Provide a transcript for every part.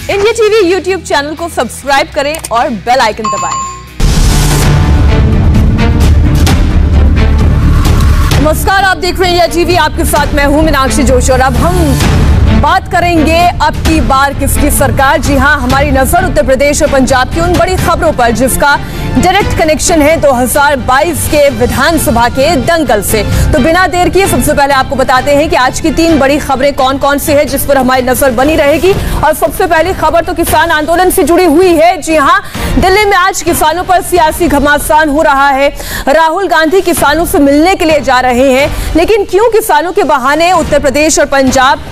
India TV YouTube channel को subscribe करें और बेल आइकन दबाएं। नमस्कार, आप देख रहे हैं इंडिया टीवी। आपके साथ मैं हूं मीनाक्षी जोशी और अब हम बात करेंगे अब की बार किसकी सरकार। जी हां, हमारी नजर उत्तर प्रदेश और पंजाब की उन बड़ी खबरों पर जिसका डायरेक्ट कनेक्शन है 2022 के विधानसभा के दंगल से। तो बिना देर किए सबसे पहले आपको बताते हैं कि आज की 3 बड़ी खबरें कौन कौन सी है जिस पर हमारी नजर बनी रहेगी। और सबसे पहली खबर तो किसान आंदोलन से जुड़ी हुई है। जी हां, दिल्ली में आज किसानों पर सियासी घमासान हो रहा है। राहुल गांधी किसानों से मिलने के लिए जा रहे हैं, लेकिन क्यों किसानों के बहाने उत्तर प्रदेश और पंजाब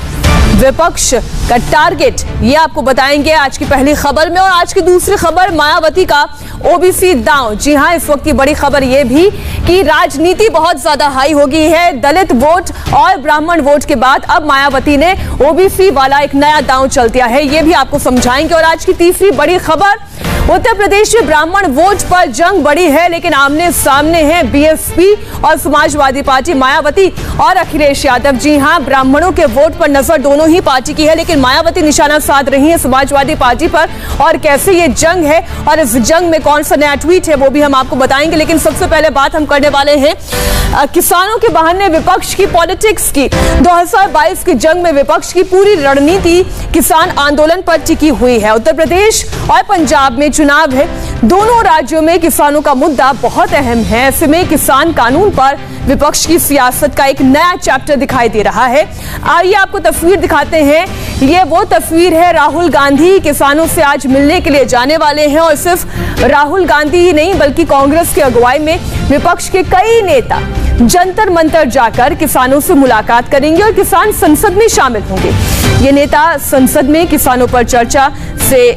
विपक्ष का टारगेट, ये आपको बताएंगे आज की पहली खबर में। और आज की दूसरी खबर मायावती का ओबीसी दांव। जी हां, इस वक्त की बड़ी खबर यह भी कि राजनीति बहुत ज्यादा हाई हो गई है। दलित वोट और ब्राह्मण वोट के बाद अब मायावती ने ओबीसी वाला एक नया दांव चल दिया है, ये भी आपको समझाएंगे। और आज की तीसरी बड़ी खबर, उत्तर प्रदेश में ब्राह्मण वोट पर जंग बड़ी है, लेकिन आमने सामने हैं बीएसपी और समाजवादी पार्टी, मायावती और अखिलेश यादव। जी हां, ब्राह्मणों के वोट पर नजर दोनों ही पार्टी की है, लेकिन मायावती निशाना साध रही है समाजवादी पार्टी पर। और कैसे ये जंग है और इस जंग में कौन सा नया ट्वीट है वो भी हम आपको बताएंगे। लेकिन सबसे पहले बात हम करने वाले हैं किसानों के बहाने विपक्ष की पॉलिटिक्स की। 2022 की जंग में विपक्ष की पूरी रणनीति किसान आंदोलन पर टिकी हुई है। उत्तर प्रदेश और पंजाब में चुनाव है, दोनों राज्यों में किसानों का मुद्दा बहुत अहम है। ऐसे में किसान कानून पर विपक्ष की सियासत का एक नया चैप्टर दिखाई दे रहा है। आइए आपको तस्वीर दिखाते हैं। ये वो तस्वीर है, राहुल गांधी किसानों से आज मिलने के लिए जाने वाले हैं। और सिर्फ राहुल गांधी ही नहीं बल्कि कांग्रेस की अगुवाई में विपक्ष के कई नेता जंतर मंतर जाकर किसानों से मुलाकात करेंगे और किसान संसद में शामिल होंगे। ये नेता संसद में किसानों पर चर्चा से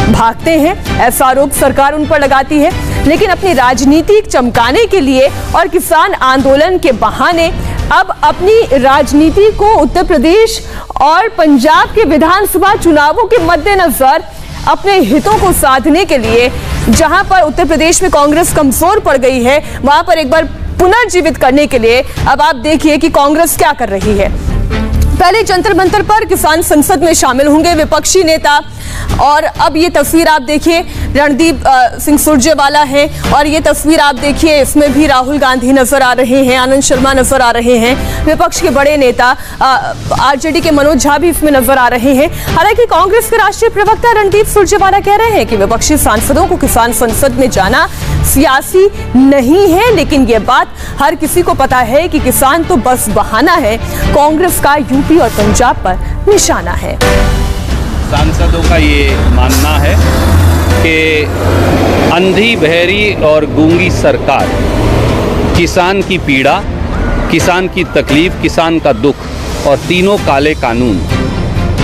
भागते हैं, ऐसा आरोप सरकार उन पर लगाती है, लेकिन अपनी राजनीति चमकाने के लिए और किसान आंदोलन के बहाने अब अपनी राजनीति को उत्तर प्रदेश और पंजाब के विधानसभा चुनावों के मद्देनजर अपने हितों को साधने के लिए, जहां पर उत्तर प्रदेश में कांग्रेस कमजोर पड़ गई है, वहां पर एक बार पुनर्जीवित करने के लिए अब आप देखिए कि कांग्रेस क्या कर रही है। पहले जंतर मंतर पर किसान संसद में शामिल होंगे विपक्षी नेता। और अब ये तस्वीर आप देखिए, रणदीप सिंह सुरजेवाला है और ये तस्वीर आप देखिए, इसमें भी राहुल गांधी नजर आ रहे हैं, आनंद शर्मा नजर आ रहे हैं, विपक्ष के बड़े नेता आरजेडी के मनोज झा भी इसमें नजर आ रहे हैं। हालांकि कांग्रेस के राष्ट्रीय प्रवक्ता रणदीप सुरजेवाला कह रहे हैं कि विपक्षी सांसदों को किसान संसद में जाना सियासी नहीं है, लेकिन ये बात हर किसी को पता है कि किसान तो बस बहाना है, कांग्रेस का यूपी और पंजाब पर निशाना है। सांसदों का ये मानना है कि अंधी, बहरी और गूंगी सरकार किसान की पीड़ा, किसान की तकलीफ, किसान का दुख और तीनों काले कानून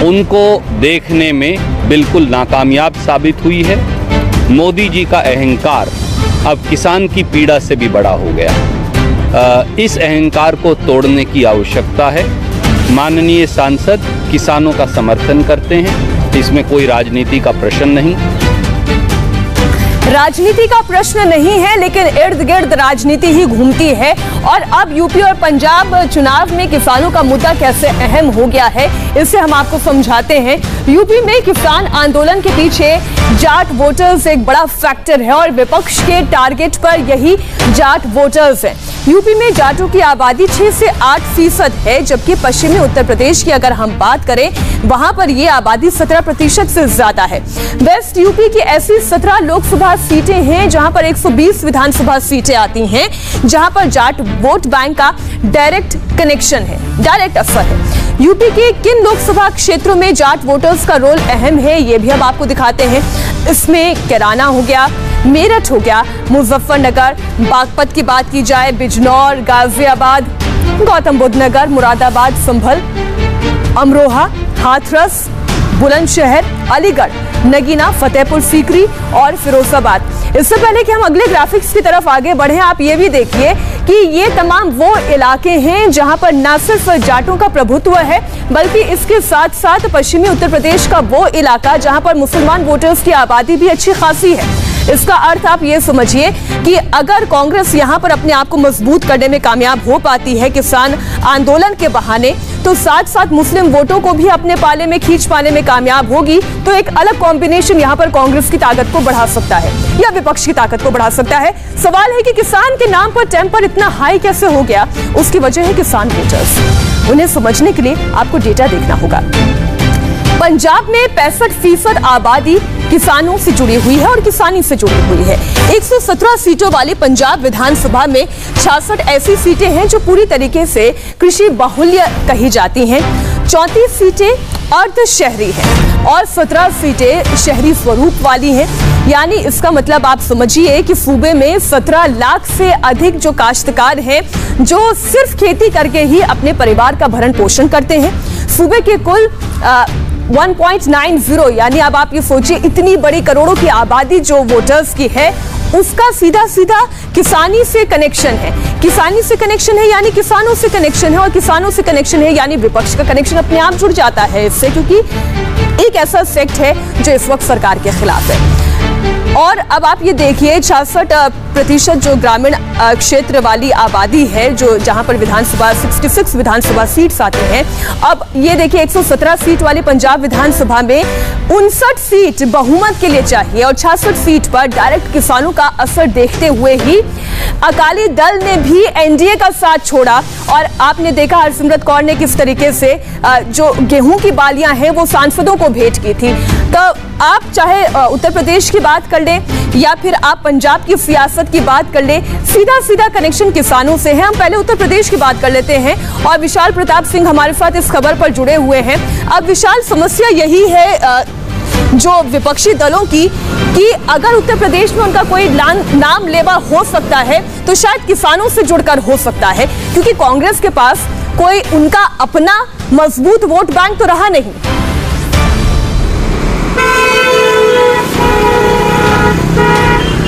उनको देखने में बिल्कुल नाकामयाब साबित हुई है। मोदी जी का अहंकार अब किसान की पीड़ा से भी बड़ा हो गया। इस अहंकार को तोड़ने की आवश्यकता है। माननीय सांसद किसानों का समर्थन करते हैं, इसमें कोई राजनीति का प्रश्न नहीं। राजनीति का प्रश्न नहीं है, लेकिन इर्द गिर्द राजनीति ही घूमती है। और अब यूपी और पंजाब चुनाव में किसानों का मुद्दा कैसे अहम हो गया है, इसे हम आपको समझाते हैं। यूपी में किसान आंदोलन के पीछे जाट वोटर्स एक बड़ा फैक्टर है और विपक्ष के टारगेट पर यही जाट वोटर्स हैं। यूपी में जाटों की आबादी 6 से 8% है, जबकि पश्चिमी उत्तर प्रदेश की अगर हम बात करें वहां पर यह आबादी 17% से ज्यादा है। वेस्ट यूपी की ऐसी 17 लोकसभा सीटें हैं जहां पर 120 विधानसभा सीटें आती हैं, जहां पर जाट वोट बैंक का डायरेक्ट कनेक्शन है, डायरेक्ट असर है। यूपी के किन लोकसभा क्षेत्रों में जाट वोटर्स का रोल अहम है, ये भी हम आपको दिखाते हैं। इसमें कैराना हो गया, मेरठ हो गया, मुजफ्फरनगर, बागपत की बात की जाए, बिजनौर, गाजियाबाद, गौतम बुद्ध नगर, मुरादाबाद, संभल, अमरोहा, हाथरस, बुलंदशहर, अलीगढ़, नगीना, फतेहपुर सीकरी और फिरोजाबाद। इससे पहले कि हम अगले ग्राफिक्स की तरफ आगे बढ़े, आप ये भी देखिए कि ये तमाम वो इलाके हैं जहां पर न सिर्फ जाटों का प्रभुत्व है, बल्कि इसके साथ साथ पश्चिमी उत्तर प्रदेश का वो इलाका जहां पर मुसलमान वोटर्स की आबादी भी अच्छी खासी है। इसका अर्थ आप ये समझिए कि अगर कांग्रेस यहां पर अपने आप को मजबूत करने में कामयाब हो पाती है किसान आंदोलन के बहाने, तो साथ साथ मुस्लिम वोटों को भी अपने पाले में खींच पाने में कामयाब होगी, तो एक अलग कॉम्बिनेशन यहाँ पर कांग्रेस की ताकत को बढ़ा सकता है या विपक्ष की ताकत को बढ़ा सकता है। सवाल है कि किसान के नाम पर टेम्पर इतना हाई कैसे हो गया? उसकी वजह है किसान वोटर्स। उन्हें समझने के लिए आपको डेटा देखना होगा। पंजाब में 65% आबादी किसानों से जुड़ी हुई है और किसानी से जुड़ी हुई है। 117 सीटों वाली पंजाब विधानसभा में 66 ऐसी सीटें हैं जो पूरी तरीके से कृषि बाहुल्य कही जाती हैं। 34 सीटें अर्ध शहरी हैं और 17 सीटें शहरी स्वरूप वाली हैं। यानी इसका मतलब आप समझिए कि सूबे में 17 लाख से अधिक जो काश्तकार हैं जो सिर्फ खेती करके ही अपने परिवार का भरण पोषण करते हैं। सूबे के कुल 1.90 यानी अब आप ये सोचिए इतनी बड़ी करोड़ों की आबादी जो वोटर्स की है उसका सीधा सीधा किसानी से कनेक्शन है। किसानी से कनेक्शन है यानी किसानों से कनेक्शन है और किसानों से कनेक्शन है यानी विपक्ष का कनेक्शन अपने आप जुड़ जाता है इससे, क्योंकि एक ऐसा सेक्ट है जो इस वक्त सरकार के खिलाफ है। और अब आप ये देखिए 66% जो ग्रामीण क्षेत्र वाली आबादी है जो जहां पर विधानसभा 66 विधानसभा सीट्स आती हैं। अब ये देखिए 117 सीट वाली पंजाब विधानसभा में 59 सीट बहुमत के लिए चाहिए और 66 सीट पर डायरेक्ट किसानों का असर देखते हुए ही अकाली दल ने भी एनडीए का साथ छोड़ा। और आपने देखा हरसिमरत कौर ने किस तरीके से जो गेहूं की बालियां हैं वो सांसदों को भेंट की थी। तो आप चाहे उत्तर प्रदेश की बात कर लें या फिर आप पंजाब की सियासत की बात कर लें, सीधा सीधा कनेक्शन किसानों से है। हम पहले उत्तर प्रदेश की बात कर लेते हैं और विशाल प्रताप सिंह हमारे साथ इस खबर पर जुड़े हुए हैं। अब विशाल, समस्या यही है जो विपक्षी दलों की कि अगर उत्तर प्रदेश में उनका कोई नाम लेवा हो सकता है तो शायद किसानों से जुड़कर हो सकता है, क्योंकि कांग्रेस के पास कोई उनका अपना मजबूत वोट बैंक तो रहा नहीं।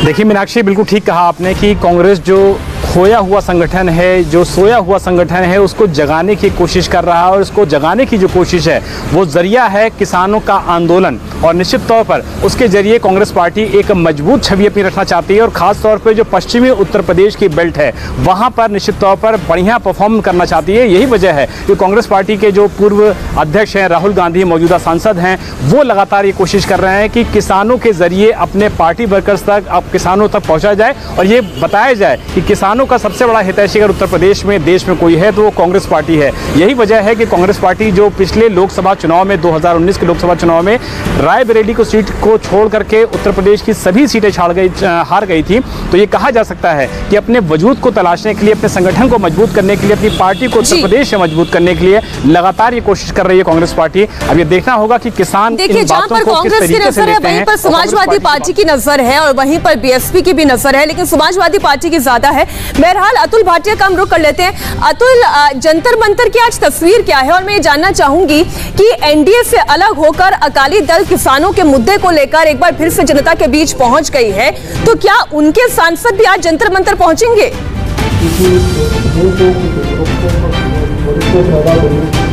देखिए मीनाक्षी, बिल्कुल ठीक कहा आपने कि कांग्रेस जो खोया हुआ संगठन है, जो सोया हुआ संगठन है, उसको जगाने की कोशिश कर रहा है और उसको जगाने की जो कोशिश है वो जरिया है किसानों का आंदोलन। और निश्चित तौर पर उसके जरिए कांग्रेस पार्टी एक मजबूत छवि अपनी रखना चाहती है और खास तौर पर जो पश्चिमी उत्तर प्रदेश की बेल्ट है वहां पर निश्चित तौर पर बढ़िया परफॉर्म करना चाहती है। यही वजह है कि कांग्रेस पार्टी के जो पूर्व अध्यक्ष हैं राहुल गांधी, मौजूदा सांसद हैं, वो लगातार ये कोशिश कर रहे हैं कि किसानों के जरिए अपने पार्टी वर्कर्स तक, अब किसानों तक पहुंचा जाए और ये बताया जाए कि किसानों का सबसे बड़ा हितैषी अगर उत्तर प्रदेश में देश में कोई है तो वो कांग्रेस पार्टी है। यही वजह है कि कांग्रेस पार्टी जो पिछले लोकसभा चुनाव में 2019 के लोकसभा चुनाव में रायबरेली को सीट को छोड़ करके उत्तर प्रदेश की सभी सीटें हार गई थी, तो ये कहा जा सकता है कि अपने वजूद को तलाशने के लिए, अपने संगठन को मजबूत करने के लिए, अपनी पार्टी को उत्तर प्रदेश से मजबूत करने के लिए लगातार ये कोशिश कर रही है कांग्रेस पार्टी। अब ये देखना होगा कि किसान देखिए जहां पर कांग्रेस की नजर है वहीं पर समाजवादी पार्टी की नजर है और वहीं पर बीएसपी की भी नजर है, लेकिन समाजवादी पार्टी की ज्यादा है। बहरहाल अतुल भाटिया का हम रुख कर लेते हैं। अतुल, जंतर मंतर की आज तस्वीर क्या है? और मैं ये जानना चाहूंगी कि एनडीए से अलग होकर अकाली दल किसानों के मुद्दे को लेकर एक बार फिर से जनता के बीच पहुंच गई है, तो क्या उनके सांसद भी आज जंतर मंतर पहुंचेंगे?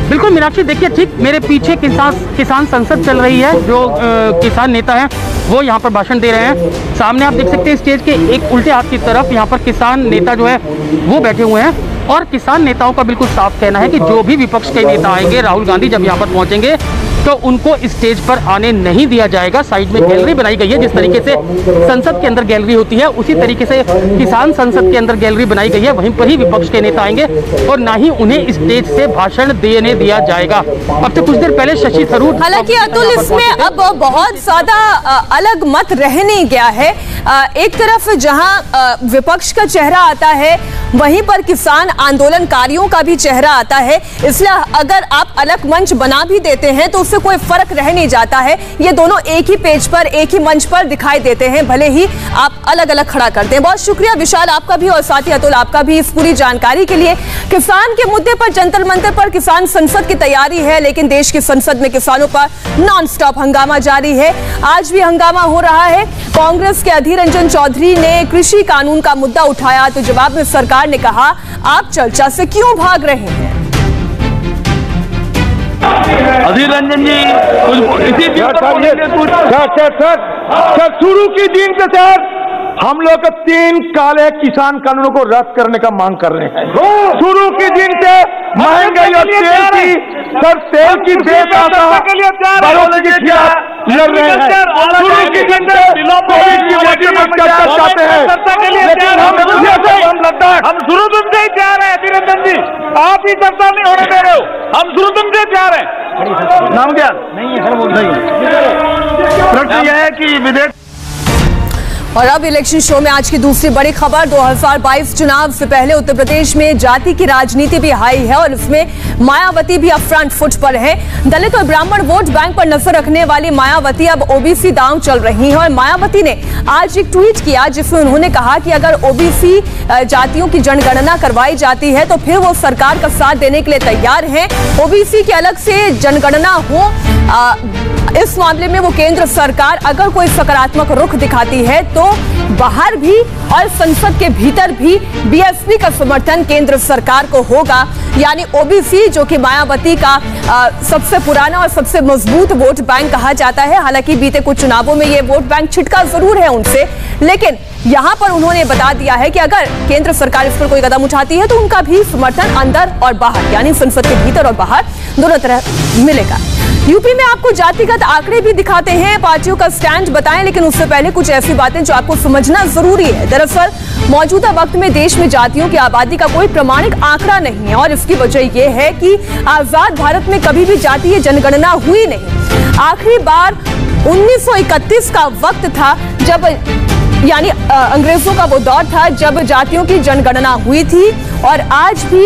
बिल्कुल मीनाक्षी, देखिए ठीक मेरे पीछे किसान संसद चल रही है। जो किसान नेता हैं वो यहाँ पर भाषण दे रहे हैं। सामने आप देख सकते हैं स्टेज के एक उल्टे हाथ की तरफ यहाँ पर किसान नेता जो है वो बैठे हुए हैं और किसान नेताओं का बिल्कुल साफ कहना है कि जो भी विपक्ष के नेता आएंगे, राहुल गांधी जब यहाँ पर पहुंचेंगे तो उनको स्टेज पर आने नहीं दिया जाएगा। साइड में गैलरी बनाई गई है, जिस तरीके से संसद के अंदर गैलरी होती है उसी तरीके से किसान संसद के अंदर गैलरी बनाई गई है, वहीं पर ही विपक्ष के नेता आएंगे और ना ही उन्हें स्टेज से भाषण देने दिया जाएगा। अब से कुछ देर पहले शशि थरूर, हालांकि अतुल इसमें अब बहुत ज्यादा अलग मत रह नहीं गया है। एक तरफ जहां विपक्ष का चेहरा आता है वहीं पर किसान आंदोलनकारियों का भी चेहरा आता है, इसलिए अगर आप अलग मंच बना भी देते हैं तो उससे कोई फर्क रह नहीं जाता है। ये दोनों एक ही पेज पर, एक ही मंच पर दिखाई देते हैं, भले ही आप अलग अलग खड़ा करते हैं। बहुत शुक्रिया विशाल आपका भी और साथ ही अतुल आपका भी इस पूरी जानकारी के लिए। किसान के मुद्दे पर जंतर मंतर पर किसान संसद की तैयारी है, लेकिन देश की संसद में किसानों पर नॉन स्टॉप हंगामा जारी है। आज भी हंगामा हो रहा है। कांग्रेस के अधीर रंजन चौधरी ने कृषि कानून का मुद्दा उठाया तो जवाब में सरकार ने कहा, आप चर्चा से क्यों भाग रहे हैं? अधीर रंजन जी इसी दिन सर शुरू की दिन के सर हम लोग 3 काले किसान कानूनों को रद्द करने का मांग कर रहे हैं। शुरू के दिन से महंगाई और तेल की बेतहाशा बढ़ोतरी के खिलाफ लड़ रहे हैं। शुरू के दिन से कोविड की वजह से चर्चा चाहते हैं, लेकिन हम शुरू तुमसे ही तैयार हैं। धीरेन्द्र जी, आप ही चर्चा नहीं होने दे रहे हो, हम शुरू तुमसे तैयार हैं। नाम क्या नहीं है, प्रश्न यह है कि विदेश। और अब इलेक्शन शो में आज की दूसरी बड़ी खबर, 2022 चुनाव से पहले उत्तर प्रदेश में जाति की राजनीति भी हाई है और इसमें मायावती भी अब फ्रंट फुट पर है। दलित और ब्राह्मण वोट बैंक पर नजर रखने वाली मायावती अब ओबीसी दांव चल रही हैं और मायावती ने आज एक ट्वीट किया जिसमें उन्होंने कहा कि अगर ओबीसी जातियों की जनगणना करवाई जाती है तो फिर वो सरकार का साथ देने के लिए तैयार हैं। ओबीसी की अलग से जनगणना हो, इस मामले में वो केंद्र सरकार अगर कोई सकारात्मक रुख दिखाती है तो बाहर भी और संसद के भीतर भी बीएसपी का समर्थन केंद्र सरकार को होगा। यानी ओबीसी जो कि मायावती का सबसे पुराना और सबसे मजबूत वोट बैंक कहा जाता है। हालांकि बीते कुछ चुनावों में ये वोट बैंक छिटका जरूर है उनसे, लेकिन यहां पर उन्होंने बता दिया है कि अगर केंद्र सरकार इस पर कोई कदम उठाती है तो उनका भी समर्थन अंदर और बाहर यानी संसद के भीतर और बाहर दोनों तरह मिलेगा। यूपी में आपको जातिगत आंकड़े भी दिखाते हैं, पार्टियों का स्टैंड बताएं, लेकिन उससे पहले कुछ ऐसी बातें जो आपको समझना जरूरी है। दरअसल मौजूदा वक्त में देश में जातियों की आबादी का कोई प्रमाणिक आंकड़ा नहीं है और इसकी वजह यह है कि आजाद भारत में कभी भी जातीय जनगणना हुई नहीं। आखिरी बार 1931 का वक्त था जब यानी अंग्रेजों का वो दौर था जब जातियों की जनगणना हुई थी और आज भी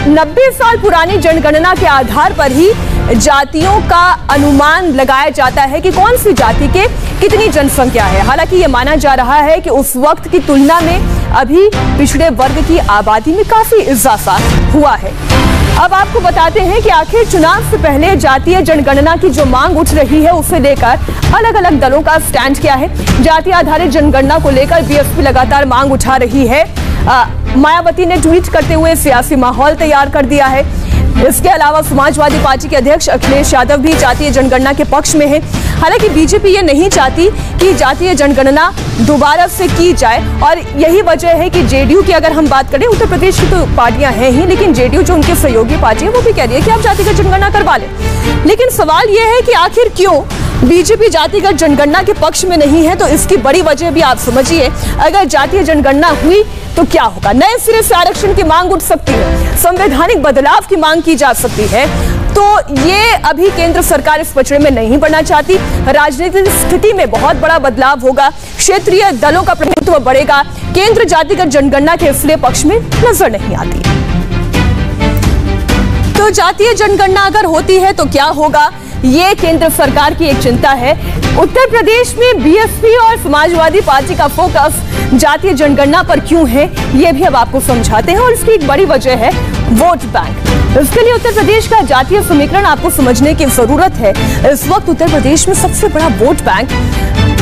90 साल पुरानी जनगणना के आधार पर ही जातियों का अनुमान लगाया जाता है कि कौन सी जाति के कितनी जनसंख्या है। हालांकि ये माना जा रहा है कि उस वक्त की तुलना में अभी पिछड़े वर्ग की आबादी में काफी इजाफा हुआ है। अब आपको बताते हैं कि आखिर चुनाव से पहले जातीय जनगणना की जो मांग उठ रही है उसे लेकर अलग अलग दलों का स्टैंड क्या है। जाति आधारित जनगणना को लेकर बीएसपी लगातार मांग उठा रही है। मायावती ने ट्वीट करते हुए सियासी माहौल तैयार कर दिया है। इसके अलावा समाजवादी पार्टी के अध्यक्ष अखिलेश यादव भी जातीय जनगणना के पक्ष में है। हालांकि बीजेपी ये नहीं चाहती कि जातीय जनगणना दोबारा से की जाए और यही वजह है कि जेडीयू की अगर हम बात करें, उत्तर प्रदेश की तो पार्टियां हैं ही, लेकिन जेडीयू जो उनकी सहयोगी पार्टी है वो भी कह रही है कि आप जातिगत जनगणना करवा लें। लेकिन सवाल यह है कि आखिर क्यों बीजेपी जातिगत जनगणना के पक्ष में नहीं है, तो इसकी बड़ी वजह भी आप समझिए। अगर जातीय जनगणना हुई तो क्या होगा? नए सिरे से आरक्षण की मांग उठ सकती है, संवैधानिक बदलाव की मांग की जा सकती है। तो ये अभी केंद्र सरकार इस पचड़े में नहीं पड़ना चाहती। राजनीतिक स्थिति में बहुत बड़ा बदलाव होगा, क्षेत्रीय दलों का प्रतिनिधित्व बढ़ेगा। केंद्र जातिगत जनगणना के इसलिए पक्ष में नजर नहीं आती। तो जातीय जनगणना अगर होती है तो क्या होगा, ये केंद्र सरकार की एक चिंता है। उत्तर प्रदेश में बीएसपी और समाजवादी पार्टी का फोकस जातीय जनगणना पर क्यों है, ये भी अब आपको समझाते हैं और इसकी एक बड़ी वजह है वोट बैंक। इसके लिए उत्तर प्रदेश का जातीय समीकरण आपको समझने की जरूरत है। इस वक्त उत्तर प्रदेश में सबसे बड़ा vote bank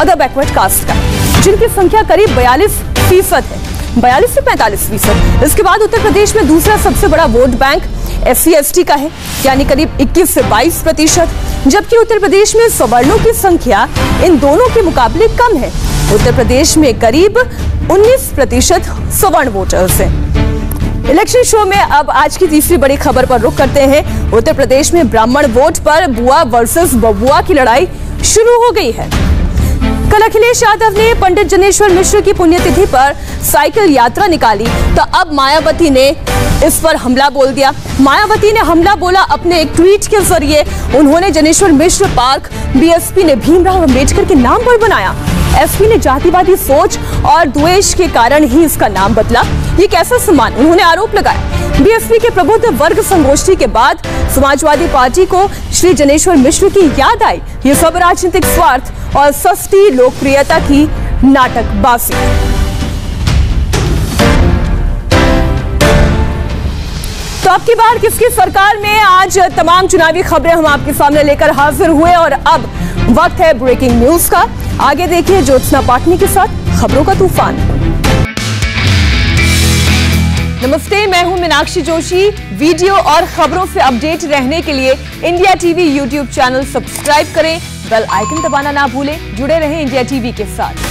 other backward caste का, जिनकी संख्या करीब 42% है, 42 से 45%। इसके बाद उत्तर प्रदेश में दूसरा सबसे बड़ा वोट बैंक SC/ST का है, यानी करीब 21 से 22%, जबकि उत्तर प्रदेश में सवर्णों की संख्या इन दोनों के मुकाबले कम है। उत्तर प्रदेश में करीब 19% सवर्ण वोटर्स हैं। इलेक्शन शो में अब आज की तीसरी बड़ी खबर पर रुख करते हैं। उत्तर प्रदेश में ब्राह्मण वोट पर बुआ वर्सेस बबुआ की लड़ाई शुरू हो गई है। कल अखिलेश यादव ने पंडित जनेश्वर मिश्र की पुण्यतिथि पर साइकिल यात्रा निकाली, तो अब मायावती ने इस पर हमला बोल दिया। मायावती ने हमला बोला अपने एक ट्वीट के जरिए। उन्होंने जनेश्वर मिश्र पार्क बीएसपी ने भीमराव अंबेडकर के नाम पर बनाया। एसपी ने जातिवादी सोच और द्वेष के कारण ही इसका नाम बदला। ये कैसा सम्मान, उन्होंने आरोप लगाया। बीएसपी के प्रबुद्ध वर्ग संगोष्ठी के बाद समाजवादी पार्टी को श्री जनेश्वर मिश्र की याद आई। ये सब राजनीतिक स्वार्थ और सस्ती लोकप्रियता की नाटकबाजी। तो अब की बार किसकी सरकार में आज तमाम चुनावी खबरें हम आपके सामने लेकर हाजिर हुए और अब वक्त है ब्रेकिंग न्यूज का। आगे देखिए ज्योत्सना पाटनी के साथ खबरों का तूफान। नमस्ते, मैं हूं मीनाक्षी जोशी। वीडियो और खबरों से अपडेट रहने के लिए India TV YouTube channel subscribe करें, बेल आइकन दबाना ना भूलें। जुड़े रहें इंडिया टीवी के साथ।